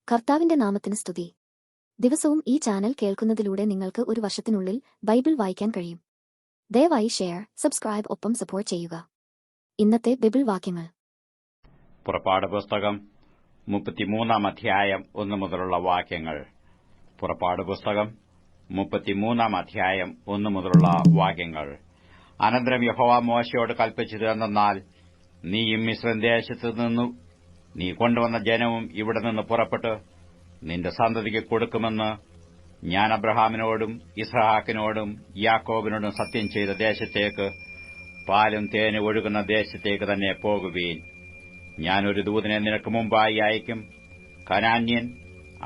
കർത്താവിന്റെ നാമത്തിന് സ്തുതി. ദിവസവും ഈ ചാനൽ കേൾക്കുന്നതിലൂടെ നിങ്ങൾക്ക് ഒരു വർഷത്തിനുള്ളിൽ ബൈബിൾ വായിക്കാൻ കഴിയും. ദയവായി ഷെയർ, സബ്സ്ക്രൈബ് ഒപ്പം സപ്പോർട്ട് ചെയ്യുക. ഇന്നത്തെ ബൈബിൾ വാക്യങ്ങൾ. പുറപ്പാട് പുസ്തകം 33 അധ്യായം 1 മുതലുള്ള വാക്യങ്ങൾ. പുറപ്പാട് പുസ്തകം 33 അധ്യായം 1 മുതലുള്ള വാക്യങ്ങൾ. അനന്തരം യഹോവ മോശയോട് കൽപ്പിച്ചത് എന്തെന്നാൽ, നീയും മിസ്രയീം ദേശത്തു നിന്നു നീ കൊണ്ടുവന്ന ജനവും ഇവിടെ നിന്ന് പുറപ്പെട്ട് നിന്റെ സന്തതിക്ക് കൊടുക്കുമെന്ന് ഞാൻ അബ്രഹാമിനോടും ഇസ്ഹാക്കിനോടും യാക്കോബിനോടും സത്യം ചെയ്ത ദേശത്തേക്ക്, പാലും തേനും ഒഴുകുന്ന ദേശത്തേക്ക് തന്നെ പോകുവീൻ. ഞാനൊരു ദൂതനെ നിനക്ക് മുമ്പായി അയക്കും. കനാന്യൻ,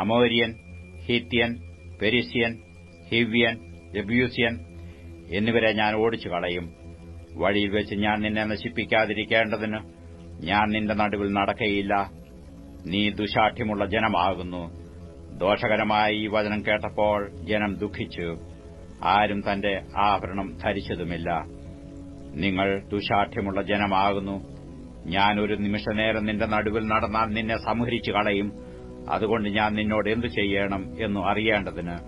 അമോര്യൻ, ഹിത്യൻ, പെരിസ്യൻ, ഹിവ്യൻ, യെബൂസ്യൻ എന്നിവരെ ഞാൻ ഓടിച്ചു കളയും. വഴിയിൽ വെച്ച് ഞാൻ നിന്നെ നശിപ്പിക്കാതിരിക്കേണ്ടതിന് ഞാൻ നിന്റെ നടുവിൽ നടക്കയില്ല. നീ ദുശാഠ്യമുള്ള ജനമാകുന്നു. ദോഷകരമായ ഈ വചനം കേട്ടപ്പോൾ ജനം ദുഃഖിച്ചു. ആരും തന്റെ ആഭരണം ധരിച്ചതുമില്ല. നിങ്ങൾ ദുശാഠ്യമുള്ള ജനമാകുന്നു. ഞാൻ ഒരു നിമിഷനേരം നിന്റെ നടുവിൽ നടന്നാൽ നിന്നെ സംഹരിച്ചു കളയും. അതുകൊണ്ട് ഞാൻ നിന്നോട് എന്തു ചെയ്യണം എന്നു അറിയേണ്ടതിന്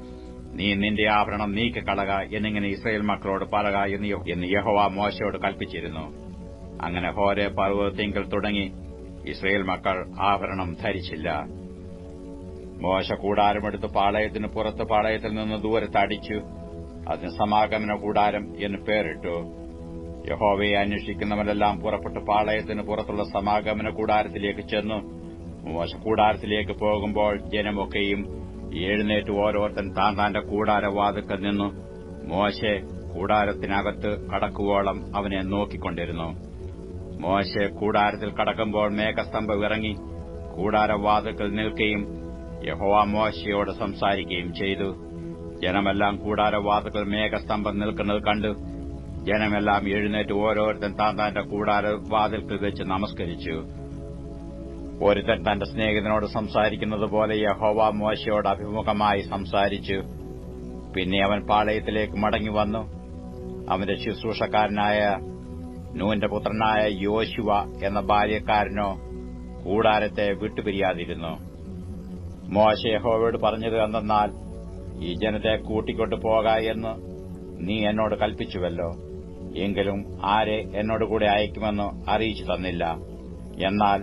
നീ നിന്റെ ആഭരണം നീക്കിക്കളക എന്നിങ്ങനെ ഇസ്രായേൽ മക്കളോട് പറക എന്ന് യഹോവ മോശയോട് കൽപ്പിച്ചിരുന്നു. അങ്ങനെ ഹോരേബ് പർവ്വതത്തിങ്കൽ തുടങ്ങി ഇസ്രായേൽ മക്കൾ ആഭരണം ധരിച്ചില്ല. മോശ കൂടാരമെടുത്ത് പാളയത്തിന് പുറത്ത് പാളയത്തിൽ നിന്ന് ദൂരത്ത് അടിച്ചു. അതിന് സമാഗമന കൂടാരം എന്ന് പേരിട്ടു. യഹോവയെ അന്വേഷിക്കുന്നവരെല്ലാം പുറപ്പെട്ട് പാളയത്തിന് പുറത്തുള്ള സമാഗമന കൂടാരത്തിലേക്ക് ചെന്നു. മോശ കൂടാരത്തിലേക്ക് പോകുമ്പോൾ ജനമൊക്കെയും എഴുന്നേറ്റ് ഓരോരുത്തൻ താന്റെ കൂടാരവാതിൽക്കൽ നിന്നു. മോശെ കൂടാരത്തിനകത്ത് കടക്കുവോളം അവനെ നോക്കിക്കൊണ്ടിരുന്നു. മോശെ കൂടാരത്തിൽ കടക്കുമ്പോൾ മേഘസ്തംഭം ഇറങ്ങി കൂടാരവാതിൽക്കൽ നിൽക്കുകയും യഹോവ മോശയോട് സംസാരിക്കുകയും ചെയ്തു. ജനമെല്ലാം കൂടാരവാതിൽക്കൽ മേഘസ്തംഭം നിൽക്കുന്നത് കണ്ടു. ജനമെല്ലാം എഴുന്നേറ്റ് ഓരോരുത്തൻ താന്റെ കൂടാരവാതിൽക്കൽ വെച്ച് നമസ്കരിച്ചു. ഒരുത്തൻ തന്റെ സ്നേഹിതനോട് സംസാരിക്കുന്നത് പോലെ യഹോവ മോശയോട് അഭിമുഖമായി സംസാരിച്ചു. പിന്നെ അവൻ പാളയത്തിലേക്ക് മടങ്ങിവന്നു. അവന്റെ ശുശ്രൂഷക്കാരനായ നൂന്റെ പുത്രനായ യോശുവ എന്ന ബാല്യക്കാരനോ കൂടാരത്തെ വിട്ടുപിരിയാതിരുന്നു. മോശെ യഹോവയോട് പറഞ്ഞത് എന്തെന്നാൽ, ഈ ജനത്തെ കൂട്ടിക്കൊണ്ടു പോക എന്ന് നീ എന്നോട് കൽപ്പിച്ചുവല്ലോ. എങ്കിലും ആരെ എന്നോടുകൂടെ അയക്കുമെന്ന് അറിയിച്ചു തന്നില്ല. എന്നാൽ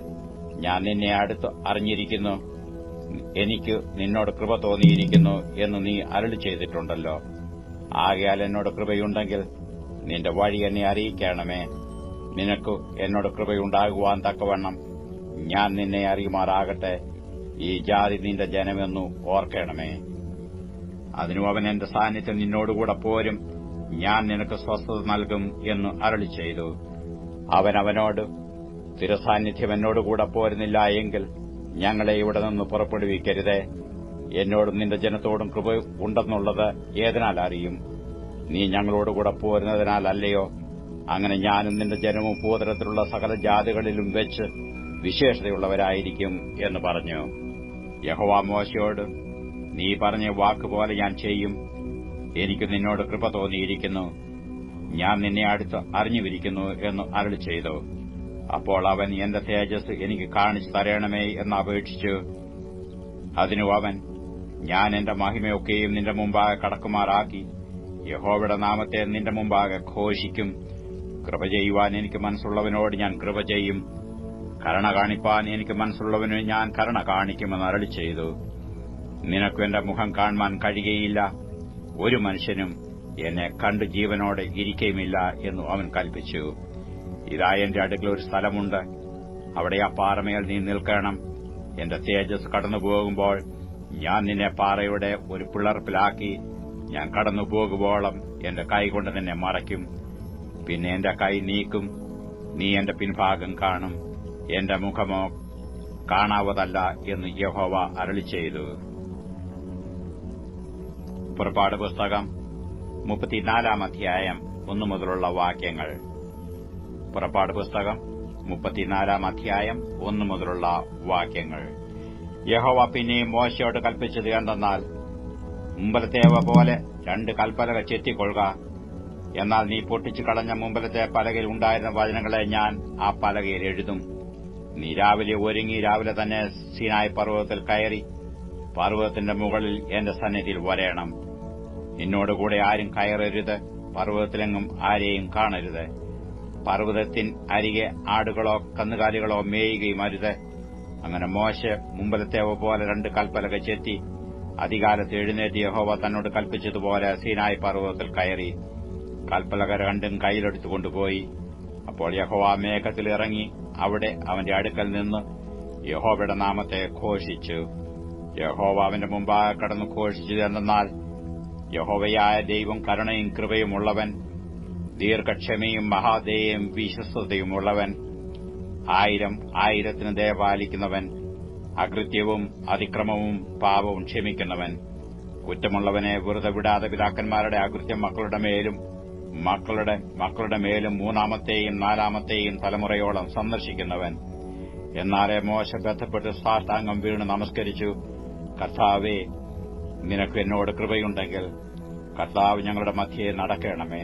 ഞാൻ നിന്നെ അടുത്ത് അറിഞ്ഞിരിക്കുന്നു, എനിക്ക് നിന്നോട് കൃപ തോന്നിയിരിക്കുന്നു എന്ന് നീ അരുളി ചെയ്തിട്ടുണ്ടല്ലോ. ആകയാൽ എന്നോട് കൃപയുണ്ടെങ്കിൽ നിന്റെ വഴി എന്നെ അറിയിക്കണമേ. നിനക്ക് എന്നോട് കൃപയുണ്ടാകുവാൻ തക്കവണ്ണം ഞാൻ നിന്നെ അറിയുമാറാകട്ടെ. ഈ ജാതി നിന്റെ ജനമെന്നു ഓർക്കണമേ. അതിനു അവൻ എന്റെ സാന്നിധ്യം നിന്നോടുകൂടെ പോരും, ഞാൻ നിനക്ക് സ്വസ്ഥത നൽകും എന്ന് അരുളി ചെയ്തു. അവനോട്, തിരുസാന്നിധ്യം എന്നോടുകൂടെ പോരുന്നില്ല എങ്കിൽ ഞങ്ങളെ ഇവിടെ നിന്ന് പുറപ്പെടുവിക്കരുതേ. എന്നോടും നിന്റെ ജനത്തോടും കൃപ ഉണ്ടെന്നുള്ളത് ഏതിനാൽ അറിയും? നീ ഞങ്ങളോടുകൂടെ പോരുന്നതിനാലല്ലയോ? അങ്ങനെ ഞാനും നിന്റെ ജനവും ഭൂതലത്തിലുള്ള സകല ജാതികളിലും വെച്ച് വിശേഷതയുള്ളവരായിരിക്കും എന്ന് പറഞ്ഞു. യഹോവ മോശയോട്, നീ പറഞ്ഞ വാക്കുപോലെ ഞാൻ ചെയ്യും. എനിക്ക് നിന്നോട് കൃപ തോന്നിയിരിക്കുന്നു, ഞാൻ നിന്നെ അടുത്ത് അറിഞ്ഞുവിരിക്കുന്നു എന്ന് അരുളി ചെയ്തു. അപ്പോൾ അവൻ എന്റെ തേജസ് എനിക്ക് കാണിച്ചു തരണമേ എന്ന് അപേക്ഷിച്ചു. അതിനു അവൻ, ഞാൻ എന്റെ മഹിമയൊക്കെയും നിന്റെ മുമ്പാകെ കടക്കുമാറാക്കി യഹോവയുടെ നാമത്തെ നിന്റെ മുമ്പാകെ ഘോഷിക്കും. കൃപ ചെയ്യുവാൻ എനിക്ക് മനസ്സുള്ളവനോട് ഞാൻ കൃപ ചെയ്യും, കരുണ കാണിപ്പാൻ എനിക്ക് മനസ്സുള്ളവന് ഞാൻ കരുണ കാണിക്കുമെന്ന് അരുളി ചെയ്തു. നിനക്ക് എന്റെ മുഖം കാണുവാൻ കഴിയുകയില്ല, ഒരു മനുഷ്യനും എന്നെ കണ്ടു ജീവനോടെ ഇരിക്കുകയുമില്ല എന്നു അവൻ കൽപ്പിച്ചു. ഇതാ എന്റെ അടുക്കൽ ഒരു സ്ഥലമുണ്ട്, അവിടെ ആ പാറമേൽ നീ നിൽക്കണം. എന്റെ തേജസ് കടന്നുപോകുമ്പോൾ ഞാൻ നിന്നെ പാറയുടെ ഒരു പിളർപ്പിലാക്കി ഞാൻ കടന്നുപോകുവോളം എന്റെ കൈകൊണ്ട് നിന്നെ മറയ്ക്കും. പിന്നെ എന്റെ കൈ നീക്കും, നീ എന്റെ പിൻഭാഗം കാണും, എന്റെ മുഖമോ കാണാവതല്ല എന്ന് യഹോവ അരുളി ചെയ്തു. പുറപ്പാട് പുസ്തകം 34 അധ്യായം 1 മുതലുള്ള വാക്യങ്ങൾ. പുറപ്പാട് പുസ്തകം 34 അധ്യായം 1 മുതലുള്ള വാക്യങ്ങൾ. യഹോവ പിന്നെയും മോശയോട് കൽപ്പിച്ചത് എന്തെന്നാൽ, മുമ്പലത്തേവ പോലെ 2 കൽപ്പലക ചെത്തിക്കൊള്ളുക. എന്നാൽ നീ പൊട്ടിച്ചു കളഞ്ഞ മുമ്പലത്തെ പലകയിൽ ഉണ്ടായിരുന്ന വചനങ്ങളെ ഞാൻ ആ പലകയിൽ എഴുതും. നീ രാവിലെ ഒരുങ്ങി രാവിലെ തന്നെ സീനായി പർവ്വതത്തിൽ കയറി പർവ്വതത്തിന്റെ മുകളിൽ എന്റെ സന്നിധിയിൽ വരേണം. നിന്നോടുകൂടെ ആരും കയറരുത്, പർവ്വതത്തിലെങ്ങും ആരെയും കാണരുത്. പർവ്വതത്തിൻ അരികെ ആടുകളോ കന്നുകാലികളോ മേയുകയും അരുത്. അങ്ങനെ മോശെ മുമ്പലത്തേവ പോലെ 2 കൽപ്പലക ചെത്തി അതികാലത്ത് എഴുന്നേറ്റ് യഹോവ തന്നോട് കൽപ്പിച്ചതുപോലെ സീനായി പർവ്വതത്തിൽ കയറി കൽപ്പലക 2 കൈയിലെടുത്തുകൊണ്ടുപോയി. അപ്പോൾ യഹോവ മേഘത്തിൽ ഇറങ്ങി അവിടെ അവന്റെ അടുക്കൽ നിന്ന് യഹോവയുടെ നാമത്തെ ഘോഷിച്ചു. യഹോവ അവന്റെ മുമ്പാകെ കടന്നു ഘോഷിച്ചത് എന്തെന്നാൽ, യഹോവയായ ദൈവം കരുണയും കൃപയും ഉള്ളവൻ, ദീർഘക്ഷമയും മഹാദയയും വിശ്വസ്തതയുമുള്ളവൻ, 1000 ദയ പാലിക്കുന്നവൻ, അകൃത്യവും അതിക്രമവും പാപവും ക്ഷമിക്കുന്നവൻ, കുറ്റമുള്ളവനെ വെറുതെ വിടാതെ പിതാക്കന്മാരുടെ അകൃത്യം മക്കളുടെ മേലും മക്കളുടെ മക്കളുടെ മേലും 3-ാമത്തെയും 4-ാമത്തെയും തലമുറയോളം സന്ദർശിക്കുന്നവൻ. എന്നാലേ മോശെ ബന്ധപ്പെട്ട് സാഷ്ടാംഗം വീണ് നമസ്കരിച്ചു. കർത്താവേ, നിനക്ക് എന്നോട് കൃപയുണ്ടെങ്കിൽ കർത്താവ് ഞങ്ങളുടെ മധ്യേ നടക്കണമേ.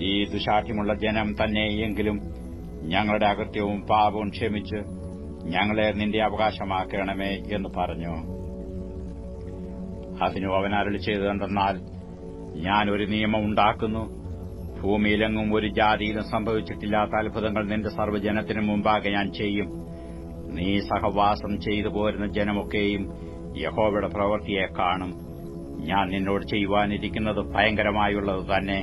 ഈ ദുശാഠ്യമുള്ള ജനം തന്നെയെങ്കിലും ഞങ്ങളുടെ അകൃത്യവും പാപവും ക്ഷമിച്ച് ഞങ്ങളെ നിന്റെ അവകാശമാക്കണമേ എന്ന് പറഞ്ഞു. അതിനു അവൻ അരുളി ചെയ്തതെന്തെന്നാൽ, ഞാൻ ഒരു നിയമം ഉണ്ടാക്കുന്നു. ഭൂമിയിലെങ്ങും ഒരു ജാതിയിലും സംഭവിച്ചിട്ടില്ലാത്ത അത്ഭുതങ്ങൾ നിന്റെ സർവ്വജനത്തിനു മുമ്പാകെ ഞാൻ ചെയ്യും. നീ സഹവാസം ചെയ്തു പോരുന്ന ജനമൊക്കെയും യഹോവയുടെ പ്രവൃത്തിയെ കാണും. ഞാൻ നിന്നോട് ചെയ്യുവാനിരിക്കുന്നത് ഭയങ്കരമായുള്ളത് തന്നെ.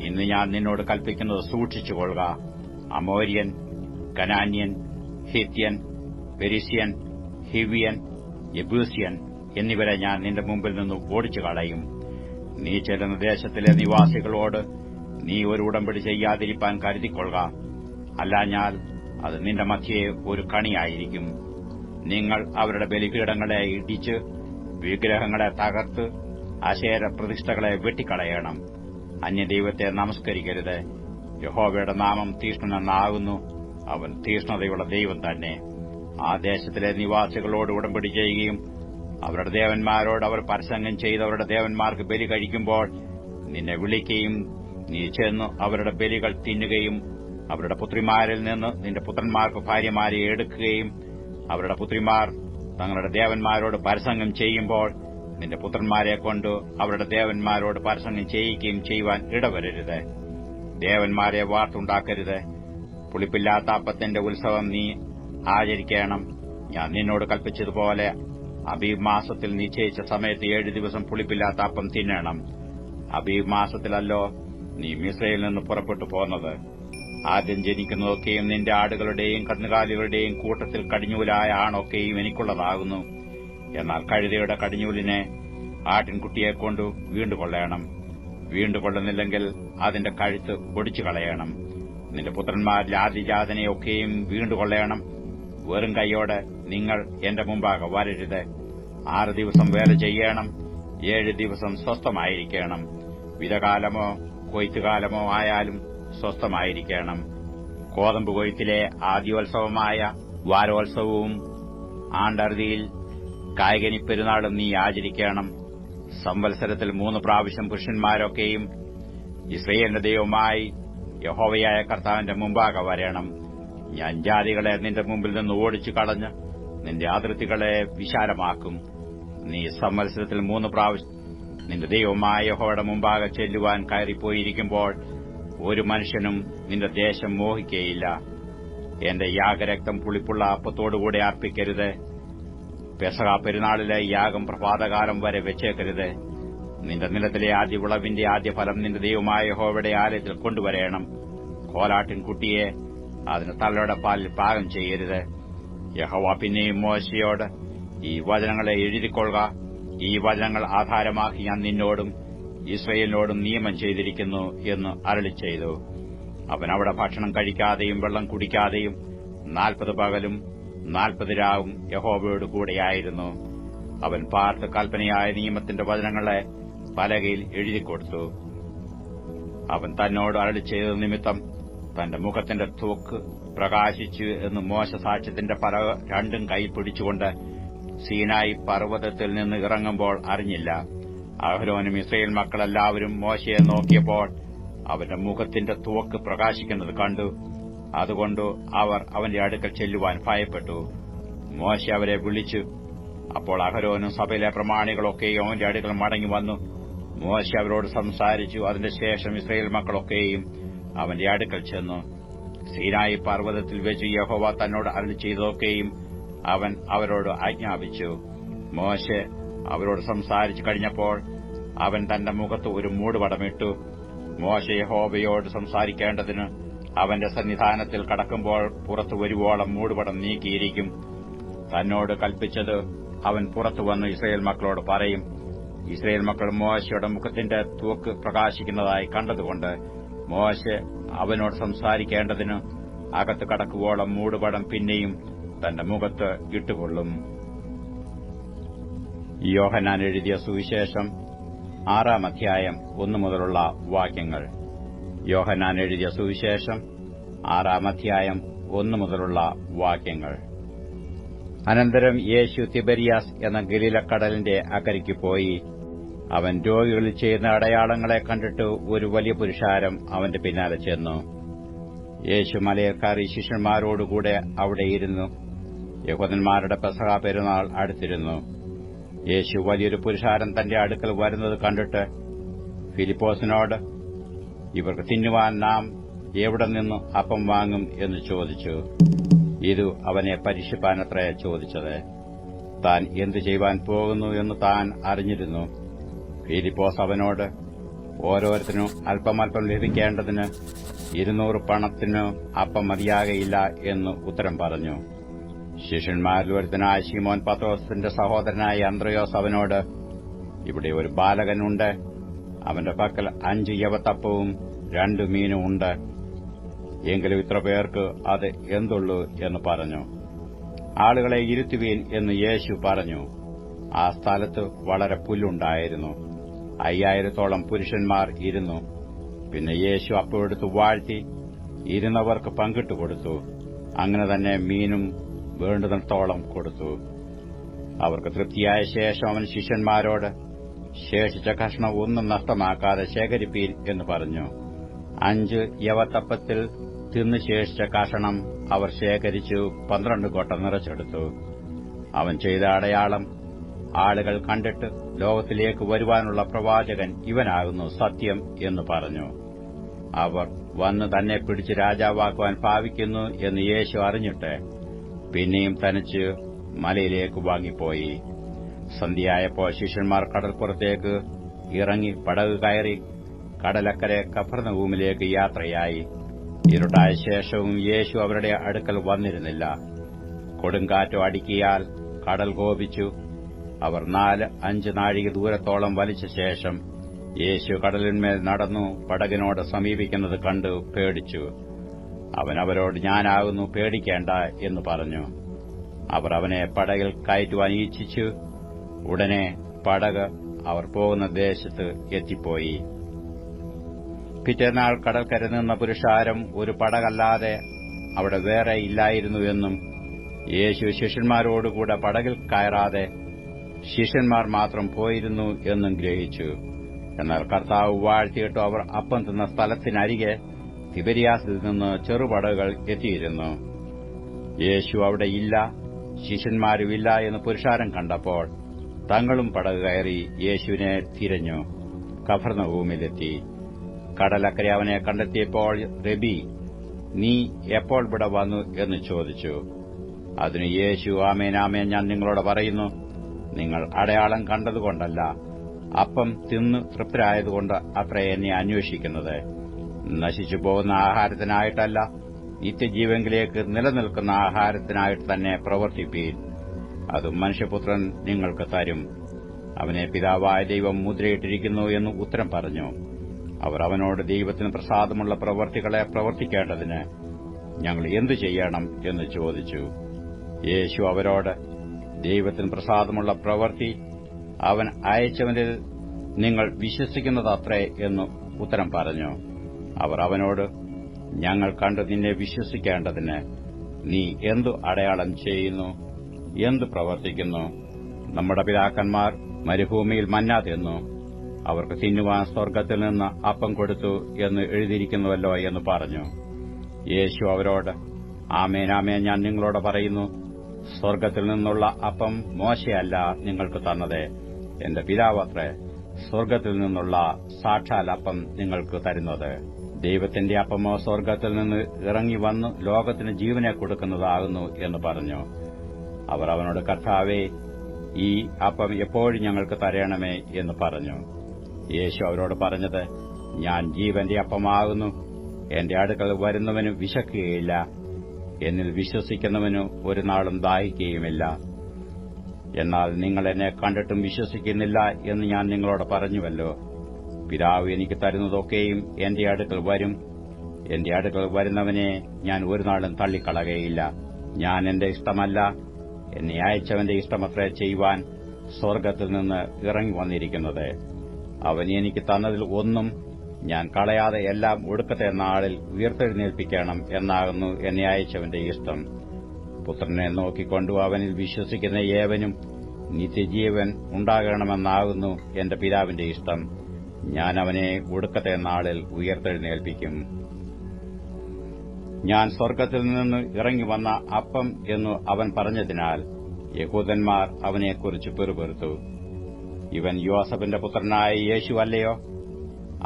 ഇന്ന് ഞാൻ നിന്നോട് കൽപ്പിക്കുന്നത് സൂക്ഷിച്ചുകൊള്ളുക. അമോര്യൻ, കനാന്യൻ, ഹിത്യൻ, പെരിസ്യൻ, ഹിവിയൻ, യെബൂസ്യൻ എന്നിവരെ ഞാൻ നിന്റെ മുമ്പിൽ നിന്ന് ഓടിച്ചു കളയും. നീ ചെല്ലുന്ന ദേശത്തിലെ നിവാസികളോട് നീ ഒരു ഉടമ്പടി ചെയ്യാതിരിപ്പാൻ കരുതിക്കൊള്ളുക. അല്ലാഞ്ഞാൽ അത് നിന്റെ മധ്യേ ഒരു കണിയായിരിക്കും. നിങ്ങൾ അവരുടെ ബലിപീഠങ്ങളെ ഇടിച്ച് വിഗ്രഹങ്ങളെ തകർത്ത് അശേര പ്രതിഷ്ഠകളെ വെട്ടിക്കളയണം. അന്യദൈവത്തെ നമസ്കരിക്കരുത്. യഹോവയുടെ നാമം തീഷ്ണനെന്നാകുന്നു. അവൻ തീഷ്ണതയുള്ള ദൈവം തന്നെ. ആ ദേശത്തിലെ നിവാസികളോട് ഉടമ്പടി ചെയ്യുകയും അവരുടെ ദേവന്മാരോട് അവർ പരസംഗം ചെയ്തവരുടെ ദേവന്മാർക്ക് ബലി കഴിക്കുമ്പോൾ നിന്നെ വിളിക്കുകയും നീ ചെന്ന് അവരുടെ ബലികൾ തിന്നുകയും അവരുടെ പുത്രിമാരിൽ നിന്ന് നിന്റെ പുത്രന്മാർക്ക് ഭാര്യമാരെ എടുക്കുകയും അവരുടെ പുത്രിമാർ തങ്ങളുടെ ദേവന്മാരോട് പരസംഗം ചെയ്യുമ്പോൾ നിന്റെ പുത്രന്മാരെ കൊണ്ട് അവരുടെ ദേവന്മാരോട് പരസംഗം ചെയ്യിക്കുകയും ചെയ്യുവാൻ ഇടവരരുത്. ദേവന്മാരെ വാർത്തുണ്ടാക്കരുത്. പുളിപ്പില്ലാത്ത അപ്പത്തിന്റെ ഉത്സവം നീ ആചരിക്കണം. ഞാൻ നിന്നോട് കൽപ്പിച്ചതുപോലെ അബീബ് മാസത്തിൽ നിശ്ചയിച്ച സമയത്ത് 7 ദിവസം പുളിപ്പില്ലാത്ത അപ്പം തിന്നണം. അബീബ് മാസത്തിലല്ലോ നീ മിസ്രയിൽ നിന്ന് പുറപ്പെട്ടു പോന്നത്. ആദ്യം ജനിക്കുന്നതൊക്കെയും നിന്റെ ആടുകളുടെയും കന്നുകാലികളുടെയും കൂട്ടത്തിൽ കടിഞ്ഞൂലായ ആണൊക്കെയും എനിക്കുള്ളതാകുന്നു. എന്നാൽ കഴുതയുടെ കടിഞ്ഞൂലിനെ ആട്ടിൻകുട്ടിയെക്കൊണ്ട് വീണ്ടുകൊള്ളണം. വീണ്ടുകൊള്ളുന്നില്ലെങ്കിൽ അതിന്റെ കഴുത്ത് ഒടിച്ചു കളയണം. നിന്റെ പുത്രന്മാരിൽ ആദിജാതനെയൊക്കെയും വീണ്ടുകൊള്ളണം. വെറും കൈയോടെ നിങ്ങൾ എന്റെ മുമ്പാകെ വരരുത്. 6 ദിവസം വേല ചെയ്യണം. 7 ദിവസം സ്വസ്ഥമായിരിക്കണം. വിതകാലമോ കൊയ്ത്തുകാലമോ ആയാലും സ്വസ്ഥമായിരിക്കണം. കോതമ്പ് കൊയ്ത്തിലെ ആദ്യോത്സവമായ വാരോത്സവവും ആണ്ടറുതിയിൽ കായ്കനിപ്പെരുന്നാളും നീ ആചരിക്കണം. സംവത്സരത്തിൽ 3 പ്രാവശ്യം പുരുഷന്മാരൊക്കെയും ഇസ്രായേലിന്റെ ദൈവമായി യഹോവയായ കർത്താവിന്റെ മുമ്പാകെ വരണം. ഞാൻ ജാതികളെ നിന്റെ മുമ്പിൽ നിന്ന് ഓടിച്ചു കളഞ്ഞ് നിന്റെ അതിർത്തികളെ വിശാലമാക്കും. നീ സംവത്സരത്തിൽ 3 പ്രാവശ്യം നിന്റെ ദൈവമായ യഹോവയുടെ മുമ്പാകെ ചെല്ലുവാൻ കയറിപ്പോയിരിക്കുമ്പോൾ ഒരു മനുഷ്യനും നിന്റെ ദേശം മോഹിക്കയില്ല. എന്റെ യാഗരക്തം പുളിപ്പുള്ള അപ്പത്തോടുകൂടെ അർപ്പിക്കരുത്. പെസഹ പെരുന്നാളിലെ യാഗം പ്രഭാതകാലം വരെ വെച്ചേക്കരുത്. നിന്റെ നിലത്തിലെ ആദ്യ വിളവിന്റെ ആദ്യഫലം നിന്റെ ദൈവമായ യഹോവയുടെ ആലയത്തിൽ കൊണ്ടുവരേണം. കോലാട്ടിൻകുട്ടിയെ അതിന് തള്ളയുടെ പാലിൽ പാകം ചെയ്യരുത്. യഹോവ പിന്നെയും മോശയോട്, ഈ വചനങ്ങളെ എഴുതിക്കൊള്ളുക. ഈ വചനങ്ങൾ ആധാരമാക്കി ഞാൻ നിന്നോടും ഇസ്രായേലിനോടും നിയമം ചെയ്തിരിക്കുന്നു എന്ന് അരുളി ചെയ്തു. അവൻ അവിടെ ഭക്ഷണം കഴിക്കാതെയും വെള്ളം കുടിക്കാതെയും 40 പകലും 40 രാവും യഹോവയോട് കൂടെയായിരുന്നു. അവൻ പാർത്ത് കൽപ്പനയായ നിയമത്തിന്റെ വചനങ്ങളെ പലകയിൽ എഴുതിക്കൊടുത്തു. അവൻ തന്നോട് അരുളി ചെയ്ത നിമിത്തം തന്റെ മുഖത്തിന്റെ ത്വക്ക് പ്രകാശിച്ചു എന്ന് മോശ സാക്ഷ്യത്തിന്റെ പലക 2 കൈ പിടിച്ചുകൊണ്ട് സീനായി പർവ്വതത്തിൽ നിന്ന് ഇറങ്ങുമ്പോൾ അറിഞ്ഞില്ല. അഹരോനും ഇസ്രായേൽ മക്കളെല്ലാവരും മോശയെ നോക്കിയപ്പോൾ അവന്റെ മുഖത്തിന്റെ ത്വക്ക് പ്രകാശിക്കുന്നത് കണ്ടു. അതുകൊണ്ട് അവർ അവന്റെ അടുക്കൽ ചെല്ലുവാൻ ഭയപ്പെട്ടു. മോശെ അവരെ വിളിച്ചു, അപ്പോൾ അഹരോനും സഭയിലെ പ്രമാണികളൊക്കെയും അവന്റെ അടുക്കൽ മടങ്ങി വന്നു. മോശെ അവരോട് സംസാരിച്ചു. അതിന്റെ ശേഷം ഇസ്രായേൽ മക്കളൊക്കെയും അവന്റെ അടുക്കൽ ചെന്നു. സീനായി പർവ്വതത്തിൽ വെച്ച് യഹോവ തന്നോട് അരുളി ചെയ്തതൊക്കെയും അവൻ അവരോട് ആജ്ഞാപിച്ചു. മോശെ അവരോട് സംസാരിച്ചു കഴിഞ്ഞപ്പോൾ അവൻ തന്റെ മുഖത്ത് ഒരു മൂടുപടമിട്ടു. മോശെ യഹോവയോട് സംസാരിക്കേണ്ടതിന് അവന്റെ സന്നിധാനത്തിൽ കടക്കുമ്പോൾ പുറത്തു വരുവോളം മൂടുപടം നീക്കിയിരിക്കും. തന്നോട് കൽപ്പിച്ചത് അവൻ പുറത്തു വന്ന് ഇസ്രായേൽ മക്കളോട് പറയും. ഇസ്രായേൽ മക്കൾ മോശയുടെ മുഖത്തിന്റെ തൂക്ക് പ്രകാശിക്കുന്നതായി കണ്ടതുകൊണ്ട് മോശെ അവനോട് സംസാരിക്കേണ്ടതിന് അകത്ത് കടക്കുവോളം മൂടുപടം പിന്നെയും തന്റെ മുഖത്ത് ഇട്ടുകൊള്ളും. യോഹന്നാൻ എഴുതിയ സുവിശേഷം 6-ാം അധ്യായം 1 മുതലുള്ള വാക്യങ്ങൾ. യോഹന്നാൻ എഴുതിയ സുവിശേഷം 6-ാം അധ്യായം 1 മുതലുള്ള വാക്യങ്ങൾ. അനന്തരം യേശു തിബരിയാസ് എന്ന ഗലീലക്കടലിന്റെ അക്കരയ്ക്ക് പോയി. അവൻ രോഗികളിൽ ചെയ്യുന്ന അടയാളങ്ങളെ കണ്ടിട്ട് ഒരു വലിയ പുരുഷാരം അവന്റെ പിന്നാലെ ചെന്നു. യേശു മലയിൽ കയറി ശിഷ്യന്മാരോടുകൂടെ അവിടെയിരുന്നു. യഹൂദന്മാരുടെ പെസഹ പെരുന്നാൾ അടുത്തിരുന്നു. യേശു വലിയൊരു പുരുഷാരം തന്റെ അടുക്കൽ വരുന്നത് കണ്ടിട്ട് ഫിലിപ്പോസിനോട്, ഇവർക്ക് തിന്നുവാൻ നാം എവിടെ നിന്ന് അപ്പം വാങ്ങും എന്ന് ചോദിച്ചു. ഇത് അവനെ പരീക്ഷിപ്പാനത്രേ ചോദിച്ചത്. താൻ എന്തു ചെയ്യുവാൻ പോകുന്നു എന്ന് താൻ അറിഞ്ഞിരുന്നു. ഫിലിപ്പോസ് അവനോട്, ഓരോരുത്തരും അല്പമല്പം ലഭിക്കേണ്ടതിന് 200 പണത്തിന് അപ്പം മതിയാകയില്ല എന്ന് ഉത്തരം പറഞ്ഞു. ശിഷ്യന്മാരിൽ ഒരുത്തനായ ശിമോൻ പത്രോസിന്റെ സഹോദരനായ അന്ത്രയോസ് അവനോട്, ഇവിടെ ഒരു ബാലകനുണ്ട്. അവന്റെ പക്കൽ 5 യവത്തപ്പവും 2 മീനും ഉണ്ട്. എങ്കിലും ഇത്ര പേർക്ക് അത് എന്തുള്ളൂ എന്ന് പറഞ്ഞു. ആളുകളെ ഇരുത്തുവീൻ എന്ന് യേശു പറഞ്ഞു. ആ സ്ഥലത്ത് വളരെ പുല്ലുണ്ടായിരുന്നു. 5000-ഓളം പുരുഷന്മാർ ഇരുന്നു. പിന്നെ യേശു അപ്പമെടുത്ത് വാഴ്ത്തി ഇരുന്നവർക്ക് പങ്കിട്ടുകൊടുത്തു. അങ്ങനെ തന്നെ മീനും വേണ്ടുന്നിടത്തോളം കൊടുത്തു. അവർക്ക് തൃപ്തിയായ ശേഷം അവൻ ശിഷ്യന്മാരോട്, ശേഷിച്ച കഷ്ണം ഒന്നും നഷ്ടമാക്കാതെ ശേഖരിപ്പീൻ എന്ന് പറഞ്ഞു. 5 യവത്തപ്പത്തിൽ തിന്നു ശേഷിച്ച കഷണം അവർ ശേഖരിച്ചു 12 കൊട്ട നിറച്ചെടുത്തു. അവൻ ചെയ്ത അടയാളം ആളുകൾ കണ്ടിട്ട്, ലോകത്തിലേക്ക് വരുവാനുള്ള പ്രവാചകൻ ഇവനാകുന്നു സത്യം എന്ന് പറഞ്ഞു. അവർ വന്ന് തന്നെ പിടിച്ച് രാജാവാക്കുവാൻ ഭാവിക്കുന്നു എന്ന് യേശു അറിഞ്ഞിട്ട് പിന്നെയും തനിച്ച് മലയിലേക്ക് വാങ്ങിപ്പോയി. സന്ധ്യയായപ്പോൾ ശിഷ്യന്മാർ കടൽപ്പുറത്തേക്ക് ഇറങ്ങി പടക് കയറി കടലക്കരെ കഫർന്നഹൂമിലേക്ക് യാത്രയായി. ഇരുട്ടായ ശേഷവും യേശു അവരുടെ അടുക്കൽ വന്നിരുന്നില്ല. കൊടുങ്കാറ്റോ അടിക്കിയാൽ കടൽ കോപിച്ചു. അവർ 4-5 നാഴിക ദൂരത്തോളം വലിച്ച ശേഷം യേശു കടലിന്മേൽ നടന്നു പടകിനോട് സമീപിക്കുന്നത് കണ്ടു പേടിച്ചു. അവൻ അവരോട്, ഞാനാകുന്നു, പേടിക്കേണ്ട എന്ന് പറഞ്ഞു. അവർ അവനെ പടകിൽ കയറ്റുവാൻ ഇച്ഛിച്ചു. ഉടനെ പടക് അവർ പോകുന്ന ദേശത്ത് എത്തിപ്പോയി. പിറ്റേന്നാൾ കടൽക്കര നിന്ന പുരുഷാരം ഒരു പടകല്ലാതെ അവിടെ വേറെ ഇല്ലായിരുന്നുവെന്നും യേശു ശിഷ്യന്മാരോടുകൂടെ പടകിൽ കയറാതെ ശിഷ്യന്മാർ മാത്രം പോയിരുന്നു എന്നും ഗ്രഹിച്ചു. എന്നാൽ കർത്താവ് വാഴ്ത്തിയിട്ട് അവർ അപ്പം തിന്ന സ്ഥലത്തിനരികെ തിബരിയാസിൽ നിന്ന് ചെറുപടകുകൾ എത്തിയിരുന്നു. യേശു അവിടെ ഇല്ല, ശിഷ്യന്മാരുമില്ല എന്ന് പുരുഷാരം കണ്ടപ്പോൾ തങ്ങളും പടക് കയറി യേശുവിനെ തിരഞ്ഞു കഫർന്നഹൂമിലെത്തി. കടലക്കരെ അവനെ കണ്ടെത്തിയപ്പോൾ, റബി, നീ എപ്പോൾ ഇവിടെ വന്നു എന്ന് ചോദിച്ചു. അതിന് യേശു, ആമേൻ ആമേൻ, ഞാൻ നിങ്ങളോട് പറയുന്നു, നിങ്ങൾ അടയാളം കണ്ടതുകൊണ്ടല്ല, അപ്പം തിന്ന് തൃപ്തരായതുകൊണ്ട് അത്ര എന്നെ അന്വേഷിക്കുന്നത്. നശിച്ചു പോകുന്ന ആഹാരത്തിനായിട്ടല്ല, നിത്യജീവങ്കിലേക്ക് നിലനിൽക്കുന്ന ആഹാരത്തിനായിട്ട് തന്നെ പ്രവർത്തിപ്പീൻ. അത് മനുഷ്യപുത്രൻ നിങ്ങൾക്ക് തരും. അവനെ പിതാവായ ദൈവം മുദ്രയിട്ടിരിക്കുന്നു എന്ന് ഉത്തരം പറഞ്ഞു. അവർ അവനോട്, ദൈവത്തിന് പ്രസാദമുള്ള പ്രവൃത്തികളെ പ്രവർത്തിക്കേണ്ടതിന് ഞങ്ങൾ എന്തു ചെയ്യണം എന്ന് ചോദിച്ചു. യേശു അവരോട്, ദൈവത്തിന് പ്രസാദമുള്ള പ്രവൃത്തി അവൻ അയച്ചവനിൽ നിങ്ങൾ വിശ്വസിക്കുന്നതത്രേ എന്ന് ഉത്തരം പറഞ്ഞു. അവർ അവനോട്, ഞങ്ങൾ കണ്ട് നിന്നെ വിശ്വസിക്കേണ്ടതിന് നീ എന്തു അടയാളം ചെയ്യുന്നു, എന്തു പ്രവർത്തിക്കുന്നു? നമ്മുടെ പിതാക്കന്മാർ മരുഭൂമിയിൽ മന്ന തിന്നു, അവർക്ക് തിന്നുവാൻ സ്വർഗ്ഗത്തിൽ നിന്ന് അപ്പം കൊടുത്തു എന്ന് എഴുതിയിരിക്കുന്നുവല്ലോ എന്ന് പറഞ്ഞു. യേശു അവരോട്, ആമേൻ ആമേൻ, ഞാൻ നിങ്ങളോട് പറയുന്നു, സ്വർഗ്ഗത്തിൽ നിന്നുള്ള അപ്പം മോശയല്ല നിങ്ങൾക്ക് തന്നത്, എന്റെ പിതാവത്രേ സ്വർഗ്ഗത്തിൽ നിന്നുള്ള സാക്ഷാൽ അപ്പം നിങ്ങൾക്ക് തരുന്നത്. ദൈവത്തിന്റെ അപ്പമോ സ്വർഗ്ഗത്തിൽ നിന്ന് ഇറങ്ങി വന്ന് ലോകത്തിന് ജീവനെ കൊടുക്കുന്നതാകുന്നു എന്ന് പറഞ്ഞു. അവർ അവനോട്, കർത്താവേ, ഈ അപ്പം എപ്പോഴും ഞങ്ങൾക്ക് തരണമേ എന്ന് പറഞ്ഞു. യേശു അവരോട് പറഞ്ഞത്, ഞാൻ ജീവന്റെ അപ്പമാകുന്നു. എന്റെ അടുക്കൽ വരുന്നവന് വിശക്കുകയില്ല, എന്നിൽ വിശ്വസിക്കുന്നവന് ഒരു നാളും ദാഹിക്കുകയുമില്ല. എന്നാൽ നിങ്ങൾ എന്നെ കണ്ടിട്ടും വിശ്വസിക്കുന്നില്ല എന്ന് ഞാൻ നിങ്ങളോട് പറഞ്ഞുവല്ലോ. പിതാവ് എനിക്ക് തരുന്നതൊക്കെയും എന്റെ അടുക്കൽ വരും. എന്റെ അടുക്കൽ വരുന്നവനെ ഞാൻ ഒരു നാളും തള്ളിക്കളകയില്ല. ഞാൻ എന്റെ ഇഷ്ടമല്ല, എന്നെ അയച്ചവന്റെ ഇഷ്ടമത്രേ ചെയ്യുവാൻ സ്വർഗ്ഗത്തിൽ നിന്ന് ഇറങ്ങി വന്നിരിക്കുന്നത്. അവൻ എനിക്ക് തന്നതിൽ ഒന്നും ഞാൻ കളയാതെ എല്ലാം ഒടുക്കത്തെ നാളിൽ ഉയർത്തെഴുന്നേൽപ്പിക്കണം എന്നാകുന്നു എന്നെ അയച്ചവന്റെ ഇഷ്ടം. പുത്രനെ നോക്കിക്കൊണ്ടു അവനിൽ വിശ്വസിക്കുന്ന ഏവനും നിത്യജീവൻ ഉണ്ടാകണമെന്നാകുന്നു എന്റെ പിതാവിന്റെ ഇഷ്ടം. ഞാൻ അവനെ ഒടുക്കത്തെ നാളിൽ ഉയർത്തെഴുന്നേൽപ്പിക്കും. ഞാൻ സ്വർഗ്ഗത്തിൽ നിന്ന് ഇറങ്ങി വന്ന അപ്പം എന്നു അവൻ പറഞ്ഞതിനാൽ യഹൂദന്മാർ അവനെക്കുറിച്ച് പിറുപിറുത്തു. ഇവൻ യോസഫിന്റെ പുത്രനായ യേശു അല്ലയോ?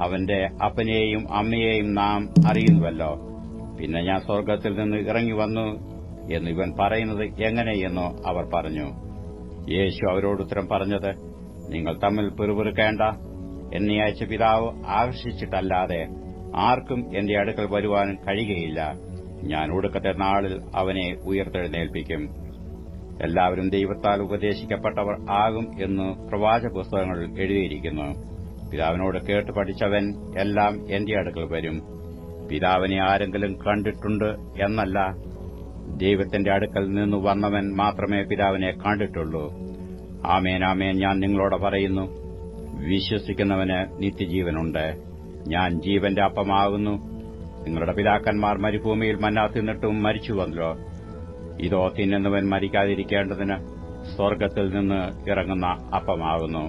അവന്റെ അപ്പനെയും അമ്മയെയും നാം അറിയുന്നുവല്ലോ. പിന്നെ ഞാൻ സ്വർഗ്ഗത്തിൽ നിന്ന് ഇറങ്ങി വന്നു എന്ന് ഇവൻ പറയുന്നത് എങ്ങനെയെന്നോ അവർ പറഞ്ഞു. യേശു അവരോട് ഉത്തരം പറഞ്ഞത്, നിങ്ങൾ തമ്മിൽ പിറുപിറുക്കേണ്ട. എന്നെ അയച്ച പിതാവ് ആകർഷിച്ചിട്ടല്ലാതെ ആർക്കും എന്റെ അടുക്കൽ വരുവാൻ കഴിയുകയില്ല. ഞാൻ ഒടുക്കത്തെ നാളിൽ അവനെ ഉയർത്തെഴുന്നേൽപ്പിക്കും. എല്ലാവരും ദൈവത്താൽ ഉപദേശിക്കപ്പെട്ടവർ ആകും എന്ന് പ്രവാചകപുസ്തകങ്ങളിൽ എഴുതിയിരിക്കുന്നു. പിതാവിനോട് കേട്ട് പഠിച്ചവൻ എല്ലാം എന്റെ അടുക്കൽ വരും. പിതാവിനെ ആരെങ്കിലും കണ്ടിട്ടുണ്ട് എന്നല്ല, ദൈവത്തിന്റെ അടുക്കൽ നിന്ന് വന്നവൻ മാത്രമേ പിതാവിനെ കണ്ടിട്ടുള്ളൂ. ആമേൻ, ആമേൻ, ഞാൻ നിങ്ങളോട് പറയുന്നു, വിശ്വസിക്കുന്നവന് നിത്യജീവനുണ്ട്. ഞാൻ ജീവന്റെ അപ്പമാകുന്നു. നിങ്ങളുടെ പിതാക്കന്മാർ മരുഭൂമിയിൽ മന്ന തിന്നിട്ടും മരിച്ചുവല്ലോ. ഇതോ തിന്നുന്നവൻ മരിക്കാതിരിക്കേണ്ടതിന് സ്വർഗ്ഗത്തിൽ നിന്ന് ഇറങ്ങുന്ന അപ്പമാകുന്നു.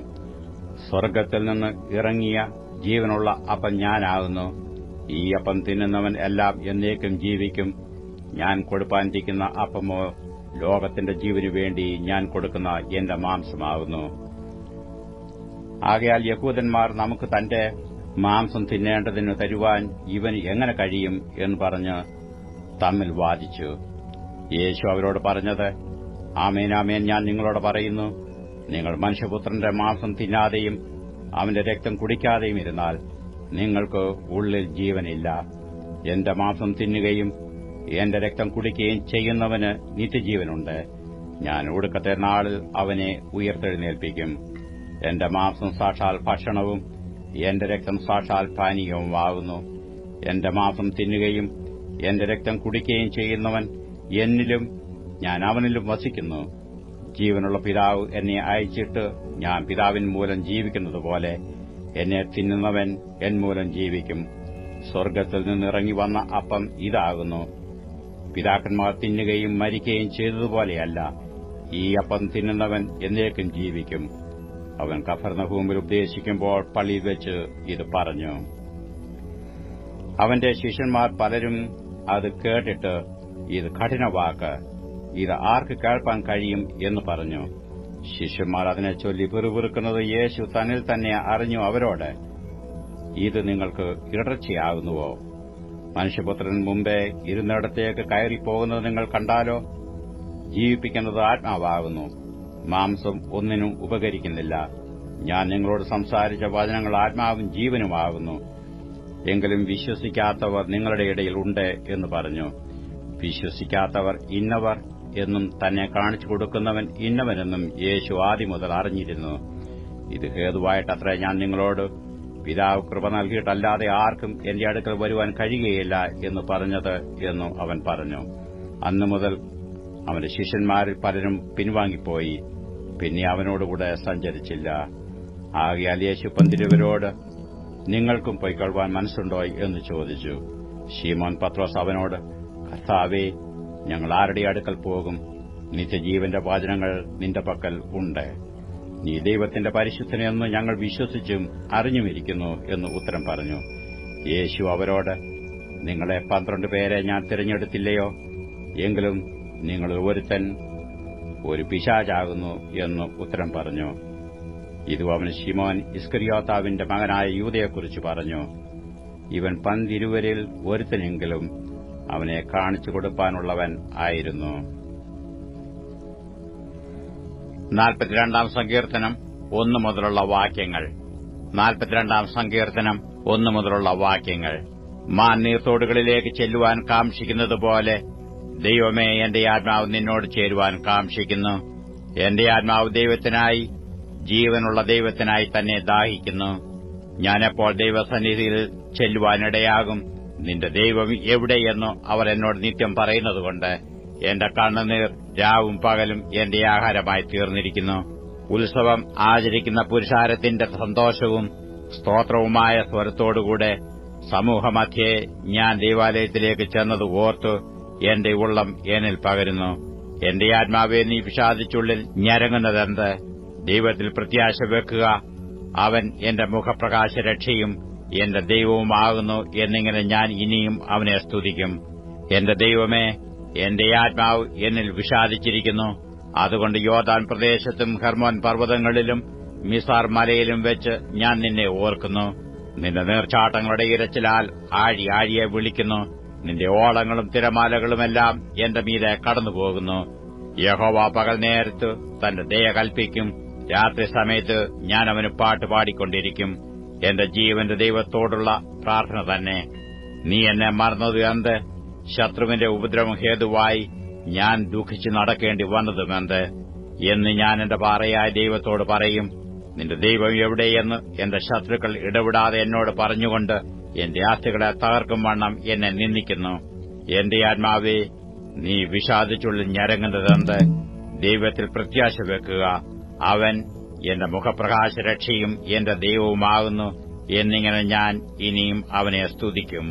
സ്വർഗ്ഗത്തിൽ നിന്ന് ഇറങ്ങിയ ജീവനുള്ള അപ്പം ഞാനാകുന്നു. ഈ അപ്പം തിന്നുന്നവൻ എല്ലാം എന്നേക്കും ജീവിക്കും. ഞാൻ കൊടുപ്പാനിരിക്കുന്ന അപ്പമോ ലോകത്തിന്റെ ജീവനു വേണ്ടി ഞാൻ കൊടുക്കുന്ന എന്റെ മാംസമാകുന്നു. ആകയാൽ യഹൂദന്മാർ നമുക്ക് തന്റെ മാംസം തിന്നേണ്ടതിന് തരുവാൻ ഇവന് എങ്ങനെ കഴിയും എന്ന് പറഞ്ഞ് തമ്മിൽ വാദിച്ചു. യേശു അവരോട് പറഞ്ഞത്, ആമേൻ, ആമേൻ, ഞാൻ നിങ്ങളോട് പറയുന്നു, നിങ്ങൾ മനുഷ്യപുത്രന്റെ മാംസം തിന്നാതെയും അവന്റെ രക്തം കുടിക്കാതെയും ഇരുന്നാൽ നിങ്ങൾക്ക് ഉള്ളിൽ ജീവനില്ല. എന്റെ മാംസം തിന്നുകയും എന്റെ രക്തം കുടിക്കുകയും ചെയ്യുന്നവന് നിത്യജീവനുണ്ട്. ഞാൻ ഒടുക്കത്തെ നാളിൽ അവനെ ഉയർത്തെഴുന്നേൽപ്പിക്കും. എന്റെ മാംസം സാക്ഷാൽ ഭക്ഷണവും എന്റെ രക്തം സാക്ഷാൽ പാനീയവുമാകുന്നു. എന്റെ മാംസം തിന്നുകയും എന്റെ രക്തം കുടിക്കുകയും ചെയ്യുന്നവൻ എന്നിലും ഞാൻ അവനിലും വസിക്കുന്നു. ജീവനുള്ള പിതാവ് എന്നെ അയച്ചിട്ട് ഞാൻ പിതാവിൻ മൂലം ജീവിക്കുന്നതുപോലെ എന്നെ തിന്നുന്നവൻ എൻ മൂലം ജീവിക്കും. സ്വർഗ്ഗത്തിൽ നിന്നിറങ്ങി വന്ന അപ്പം ഇതാകുന്നു. പിതാക്കന്മാർ തിന്നുകയും മരിക്കുകയും ചെയ്തതുപോലെയല്ല, ഈ അപ്പം തിന്നുന്നവൻ എന്നേക്കും ജീവിക്കും. അവൻ കഫർന്നഹൂമിൽ ഉപദേശിക്കുമ്പോൾ പള്ളിയിൽ വെച്ച് ഇത് പറഞ്ഞു. അവന്റെ ശിഷ്യന്മാർ പലരും അത് കേട്ടിട്ട്, ഇത് കഠിനവാക്ക്, ഇത് ആർക്ക് കേൾപ്പാൻ കഴിയും എന്ന് പറഞ്ഞു. ശിഷ്യന്മാർ അതിനെ ചൊല്ലി പിറുപിറുക്കുന്നത് യേശു തന്നിൽ തന്നെ അറിഞ്ഞു അവരോട്, ഇത് നിങ്ങൾക്ക് ഇടർച്ചയാകുന്നുവോ? മനുഷ്യപുത്രൻ മുമ്പേ ഇരുന്നിടത്തേക്ക് കയറിപ്പോകുന്നത് നിങ്ങൾ കണ്ടാലോ? ജീവിപ്പിക്കുന്നത് ആത്മാവാകുന്നു, മാംസം ഒന്നിനും ഉപകരിക്കുന്നില്ല. ഞാൻ നിങ്ങളോട് സംസാരിച്ച വചനങ്ങൾ ആത്മാവും ജീവനുമാകുന്നു. എങ്കിലും വിശ്വസിക്കാത്തവർ നിങ്ങളുടെ ഇടയിൽ ഉണ്ട് എന്ന് പറഞ്ഞു. വിശ്വസിക്കാത്തവർ ഇന്നവർ എന്നും തന്നെ കാണിച്ചു കൊടുക്കുന്നവൻ ഇന്നവനെന്നും യേശു ആദ്യം മുതൽ അറിഞ്ഞിരുന്നു. ഇത് ഹേതുവായിട്ടത്രേ ഞാൻ നിങ്ങളോട് പിതാവ് കൃപ നൽകിയിട്ടല്ലാതെ ആർക്കും എന്റെ അടുക്കൽ വരുവാൻ കഴിയുകയില്ല എന്ന് പറഞ്ഞത് എന്നു അവൻ പറഞ്ഞു. അന്നു മുതൽ അവന്റെ ശിഷ്യന്മാരിൽ പലരും പിൻവാങ്ങിപ്പോയി, പിന്നെ അവനോടുകൂടെ സഞ്ചരിച്ചില്ല. ആകയാൽ യേശു പന്തിരുവരോട്, നിങ്ങൾക്കും പൊയ്ക്കൊള്ളുവാൻ മനസ്സുണ്ടോ എന്ന് ചോദിച്ചു. ശീമോൻ പത്രോസ് അവനോട്, കർത്താവേ, ഞങ്ങൾ ആരുടെ അടുക്കൽ പോകും? നിത്യജീവന്റെ വചനങ്ങൾ നിന്റെ പക്കൽ ഉണ്ട്. നീ ദൈവത്തിന്റെ പരിശുദ്ധനെന്ന് ഞങ്ങൾ വിശ്വസിച്ചും അറിഞ്ഞുമിരിക്കുന്നു എന്ന് ഉത്തരം പറഞ്ഞു. യേശു അവരോട്, നിങ്ങളെ 12 പേരെ ഞാൻ തിരഞ്ഞെടുത്തില്ലയോ? എങ്കിലും നിങ്ങൾ ഒരുത്തൻ ഒരു പിശാചാകുന്നു എന്ന് ഉത്തരം പറഞ്ഞു. ഇതു അവൻ ശിമോൻ ഇസ്കരിയോത്താവിന്റെ മകനായ യൂദയെക്കുറിച്ച് പറഞ്ഞു. ഇവൻ 12 ഒരുത്തനെങ്കിലും അവനെ കാണിച്ചു കൊടുപ്പാനുള്ളവൻ ആയിരുന്നു. 42 സങ്കീർത്തനം 1 മുതലുള്ള വാക്യങ്ങൾ. 42 സങ്കീർത്തനം 1 മുതലുള്ള വാക്യങ്ങൾ. മാൻ നീർത്തോടുകളിലേക്ക് ചെല്ലുവാൻ കാംക്ഷിക്കുന്നതുപോലെ ദൈവമേ, എന്റെ ആത്മാവ് നിന്നോട് ചേരുവാൻ കാംക്ഷിക്കുന്നു. എന്റെ ആത്മാവ് ദൈവത്തിനായി, ജീവനുള്ള ദൈവത്തിനായി തന്നെ ദാഹിക്കുന്നു. ഞാനെപ്പോൾ ദൈവസന്നിധിയിൽ ചെല്ലുവാനിടയാകും? നിന്റെ ദൈവം എവിടെയെന്നോ അവർ എന്നോട് നിത്യം പറയുന്നതുകൊണ്ട് എന്റെ കണ്ണുനീർ രാവും പകലും എന്റെ ആഹാരമായി തീർന്നിരിക്കുന്നു. ഉത്സവം ആചരിക്കുന്ന പുരുഷാരത്തിന്റെ സന്തോഷവും സ്തോത്രവുമായ സ്വരത്തോടുകൂടെ സമൂഹമധ്യേ ഞാൻ ദൈവാലയത്തിലേക്ക് ചെന്നത് ഓർത്തു എന്റെ ഉള്ളം എന്നിൽ പകരുന്നു. എന്റെ ആത്മാവെ, നീ വിഷാദിച്ചുള്ളിൽ ഞരങ്ങുന്നതെന്ത്? ദൈവത്തിൽ പ്രത്യാശ വെക്കുക. അവൻ എന്റെ മുഖപ്രകാശരക്ഷയും എന്റെ ദൈവവുമാകുന്നു എന്നിങ്ങനെ ഞാൻ ഇനിയും അവനെ സ്തുതിക്കും. എന്റെ ദൈവമേ, എന്റെ ആത്മാവ് എന്നിൽ വിഷാദിച്ചിരിക്കുന്നു. അതുകൊണ്ട് യോർദാൻ പ്രദേശത്തും ഹെർമോൻ പർവ്വതങ്ങളിലും മിസാർ മലയിലും വെച്ച് ഞാൻ നിന്നെ ഓർക്കുന്നു. നിന്റെ നീർച്ചാട്ടങ്ങളുടെ ഇരച്ചിലാൽ ആഴി ആഴിയെ വിളിക്കുന്നു. നിന്റെ ഓളങ്ങളും തിരമാലകളുമെല്ലാം എന്റെ മീതെ കടന്നുപോകുന്നു. യഹോവ പകൽ നേരത്ത് തന്റെ ദയ കൽപ്പിക്കും. രാത്രി സമയത്ത് ഞാൻ അവന് പാട്ട് പാടിക്കൊണ്ടിരിക്കും. എന്റെ ജീവന്റെ ദൈവത്തോടുള്ള പ്രാർത്ഥന തന്നെ. നീ എന്നെ മറന്നത് എന്ത്? ശത്രുവിന്റെ ഉപദ്രവം ഹേതുവായി ഞാൻ ദുഃഖിച്ച് നടക്കേണ്ടി വന്നതുമെന്ത് എന്ന് ഞാൻ എന്റെ പാറയായ ദൈവത്തോട് പറയും. നിന്റെ ദൈവം എവിടെയെന്ന് എന്റെ ശത്രുക്കൾ ഇടവിടാതെ എന്നോട് പറഞ്ഞുകൊണ്ട് എന്റെ ആസ്തികളെ തകർക്കും വണ്ണം എന്നെ നിന്ദിക്കുന്നു. എന്റെ ആത്മാവേ, നീ വിഷാദിച്ചുള്ളിൽ ഞരങ്ങുന്നതെന്ത്? ദൈവത്തിൽ പ്രത്യാശ വെക്കുക. അവൻ എന്റെ മുഖപ്രകാശരക്ഷയും എന്റെ ദൈവവുമാകുന്നു എന്നിങ്ങനെ ഞാൻ ഇനിയും അവനെ സ്തുതിക്കും.